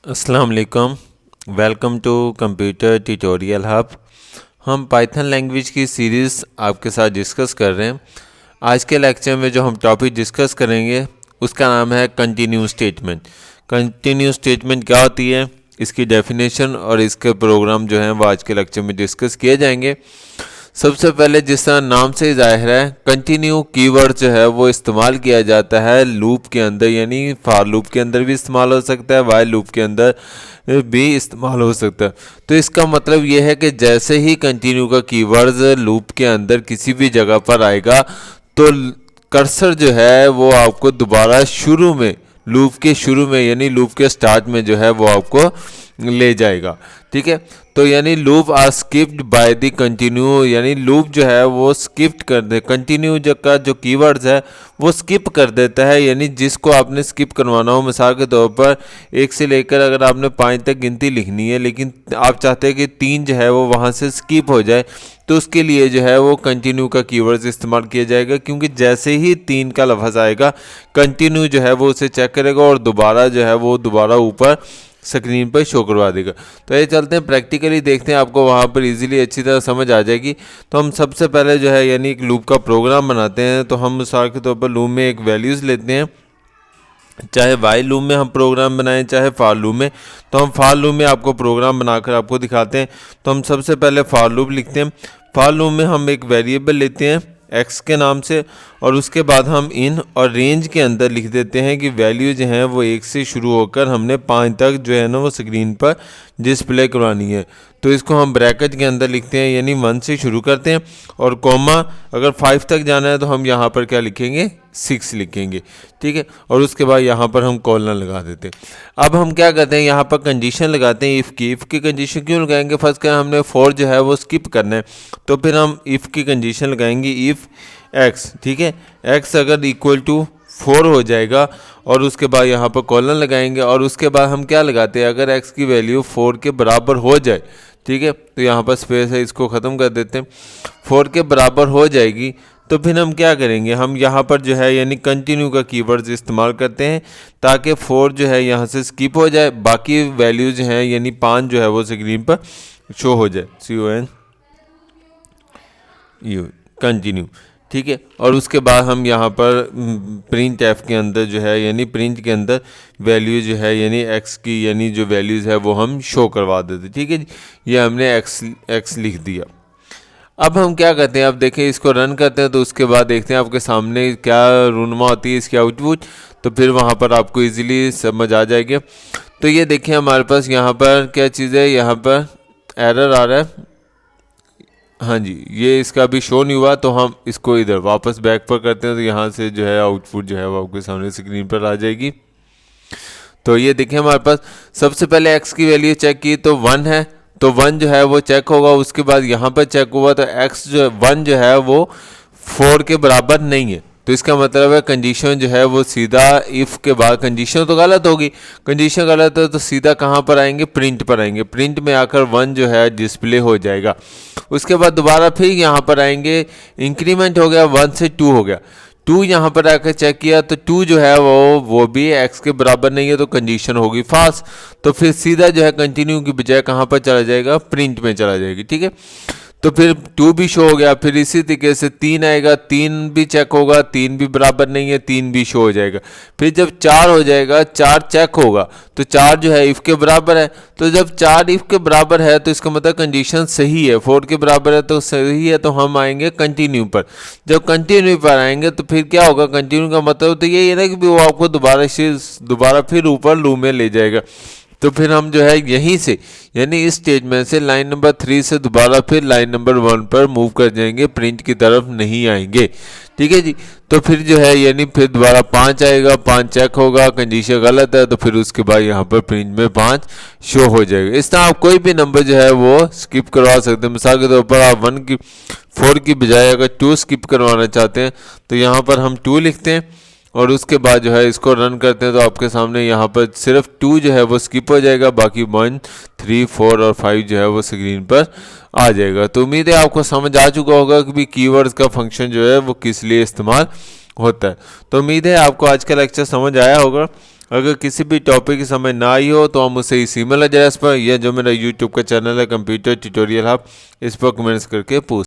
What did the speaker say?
अस्सलाम वालेकुम। Welcome to computer tutorial hub. हम पाइथन लैंग्वेज की सीरीज़ आपके साथ डिस्कस कर रहे हैं। आज के लेक्चर में जो हम टॉपिक डिस्कस करेंगे उसका नाम है कंटिन्यू स्टेटमेंट। कंटिन्यू स्टेटमेंट क्या होती है, इसकी डेफिनेशन और इसके प्रोग्राम जो हैं वो आज के लेक्चर में डिस्कस किए जाएंगे। सबसे पहले जिस तरह नाम से ज़ाहिर है, कंटिन्यू कीवर्ड जो है वो इस्तेमाल किया जाता है लूप के अंदर, यानी फॉर लूप के अंदर भी इस्तेमाल हो सकता है, वाइल लूप के अंदर भी इस्तेमाल हो सकता है। तो इसका मतलब ये है कि जैसे ही कंटिन्यू का कीवर्ड लूप के अंदर किसी भी जगह पर आएगा तो कर्सर जो है वो आपको दोबारा शुरू में, लूप के शुरू में यानी लूप के स्टार्ट में जो है वो आपको ले जाएगा। ठीक है, तो यानी loop are skipped by the continue, यानी लूप जो है वो स्किप्ट कर दे, कंटिन्यू का जो कीवर्ड्स है वो स्किप कर देता है। यानी जिसको आपने स्किप करवाना हो, मिसाल के तौर पर 1 से लेकर अगर आपने 5 तक गिनती लिखनी है लेकिन आप चाहते हैं कि 3 जो है वो वहाँ से स्किप हो जाए, तो उसके लिए जो है वो कंटिन्यू का कीवर्ड्स इस्तेमाल किया जाएगा। क्योंकि जैसे ही 3 का लफ्ज़ आएगा कंटिन्यू जो है वो उसे चेक करेगा और दोबारा जो है वो दोबारा ऊपर स्क्रीन पर शो करवा देगा। तो ये चलते हैं प्रैक्टिकली देखते हैं, आपको वहाँ पर इजीली अच्छी तरह समझ आ जाएगी। तो हम सबसे पहले जो है यानी एक लूप का प्रोग्राम बनाते हैं। तो हम मिसाल के तौर पर लूप में एक वैल्यूज़ लेते हैं, चाहे वाइल लूप में हम प्रोग्राम बनाएं चाहे फॉर लूप में। तो हम फॉर लूप में आपको प्रोग्राम बनाकर आपको दिखाते हैं। तो हम सबसे पहले फॉर लूप लिखते हैं। फॉर लूप में हम एक वेरिएबल लेते हैं x के नाम से, और उसके बाद हम इन और रेंज के अंदर लिख देते हैं कि वैल्यू जो है वो 1 से शुरू होकर हमने 5 तक जो है ना वो स्क्रीन पर डिस्प्ले करवानी है। तो इसको हम ब्रैकेट के अंदर लिखते हैं, यानी 1 से शुरू करते हैं, और कॉमा अगर 5 तक जाना है तो हम यहाँ पर क्या लिखेंगे, 6 लिखेंगे। ठीक है, और उसके बाद यहाँ पर हम कॉलन लगा देते हैं। अब हम क्या करते हैं, यहाँ पर कंडीशन लगाते हैं इफ़ की कंडीशन क्यों लगाएंगे, फर्स्ट क्या हमने 4 जो है वो स्किप करना है, तो फिर हम इफ़ की कंडीशन लगाएंगे इफ़ एक्स। ठीक है, एक्स अगर इक्वल टू 4 हो जाएगा, और उसके बाद यहाँ पर कॉलन लगाएंगे, और उसके बाद हम क्या लगाते हैं, अगर x की वैल्यू 4 के बराबर हो जाए, ठीक है, तो यहाँ पर स्पेस है इसको ख़त्म कर देते हैं। 4 के बराबर हो जाएगी तो फिर हम क्या करेंगे, हम यहाँ पर जो है यानी कंटिन्यू का कीवर्ड्स इस्तेमाल करते हैं ताकि 4 जो है यहाँ से स्किप हो जाए, बाकी वैल्यूज हैं यानी 5 जो है वो स्क्रीन पर शो हो जाए। CON you continue. ठीक है, और उसके बाद हम यहाँ पर प्रिंट एफ के अंदर जो है यानी प्रिंट के अंदर वैल्यू जो है यानी एक्स की यानी जो वैल्यूज़ है वो हम शो करवा देते। ठीक है जी, ये हमने एक्स लिख दिया। अब हम क्या करते हैं, अब देखें इसको रन करते हैं तो उसके बाद देखते हैं आपके सामने क्या रूनमा होती है इसकी आउटपुट, तो फिर वहाँ पर आपको इजीली समझ आ जाएगी। तो ये देखें हमारे पास यहाँ पर क्या चीज़ है, यहाँ पर एरर आ रहा है। हाँ जी, ये इसका अभी शो नहीं हुआ, तो हम इसको इधर वापस बैक पर करते हैं तो यहाँ से जो है आउटपुट जो है वो आपके सामने स्क्रीन पर आ जाएगी। तो ये देखिए हमारे पास सबसे पहले x की वैल्यू चेक की तो 1 है, तो 1 जो है वो चेक होगा। उसके बाद यहाँ पर चेक हुआ तो x जो 1 जो है वो 4 के बराबर नहीं है, तो इसका मतलब है कंडीशन जो है वो सीधा इफ़ के बाद कंडीशन तो गलत होगी, कंडीशन गलत है तो सीधा कहाँ पर आएंगे, प्रिंट पर आएंगे। प्रिंट में आकर 1 जो है डिस्प्ले हो जाएगा। उसके बाद दोबारा फिर यहाँ पर आएंगे, इंक्रीमेंट हो गया 1 से 2 हो गया, 2 यहाँ पर आकर चेक किया तो 2 जो है वो भी x के बराबर नहीं है, तो कंडीशन होगी फाल्स। तो फिर सीधा जो है कंटिन्यू की बजाय कहाँ पर चला जाएगा, प्रिंट में चला जाएगी। ठीक है, तो फिर 2 भी शो हो गया, फिर इसी तरीके से 3 आएगा, 3 भी चेक होगा, 3 भी बराबर नहीं है, 3 भी शो हो जाएगा। फिर जब 4 हो जाएगा, 4 चेक होगा, तो 4 जो है इफ़ के बराबर है, तो जब 4 इफ़ के बराबर है तो इसका मतलब कंडीशन सही है, 4 के बराबर है तो सही है, तो हम आएंगे कंटिन्यू पर। जब कंटिन्यू पर आएंगे तो फिर क्या होगा, कंटिन्यू का मतलब तो यही है ना कि वो आपको दोबारा फिर ऊपर लूप में ले जाएगा। तो फिर हम जो है यहीं से यानी इस स्टेटमेंट से लाइन नंबर 3 से दोबारा फिर लाइन नंबर 1 पर मूव कर जाएंगे, प्रिंट की तरफ नहीं आएंगे। ठीक है जी, तो फिर जो है यानी फिर दोबारा 5 आएगा, 5 चेक होगा, कंडीशन गलत है, तो फिर उसके बाद यहाँ पर प्रिंट में 5 शो हो जाएगा। इस तरह आप कोई भी नंबर जो है वो स्किप करवा सकते हैं। मिसाल के तौर पर आप 4 की बजाय अगर 2 स्किप करवाना चाहते हैं तो यहाँ पर हम 2 लिखते हैं, और उसके बाद जो है इसको रन करते हैं तो आपके सामने यहाँ पर सिर्फ 2 जो है वो स्किप हो जाएगा, बाकी 1, 3, 4 और 5 जो है वो स्क्रीन पर आ जाएगा। तो उम्मीद है आपको समझ आ चुका होगा कि भी कीवर्ड्स का फंक्शन जो है वो किस लिए इस्तेमाल होता है। तो उम्मीद है आपको आज का लेक्चर समझ आया होगा। अगर किसी भी टॉपिक की समझ ना आई हो तो हम उसे इस ईमेल एड्रेस पर या जो मेरा यूट्यूब का चैनल है कंप्यूटर ट्यूटोरियल हब, इस पर कमेंट्स करके पूछ